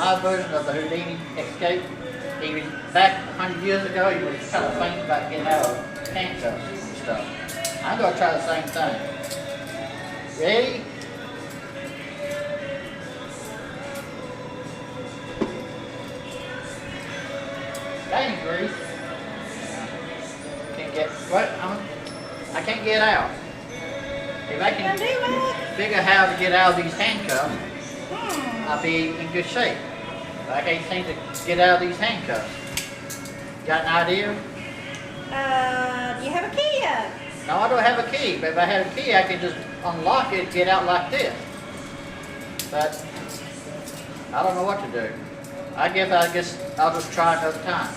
my version of the Houdini escape. He was back 100 years ago. He was kind of thinking about getting out of handcuffs and stuff. I'm gonna try the same thing. Ready? Got any grease? Can't get what? I can't get out. If I can figure how to get out of these handcuffs, I'll be in good shape. But I can't seem to get out of these handcuffs. Got an idea? Do you have a key yet? No, I don't have a key, but if I had a key, I could just unlock it and get out like this. But I don't know what to do. I guess I'll just try another time.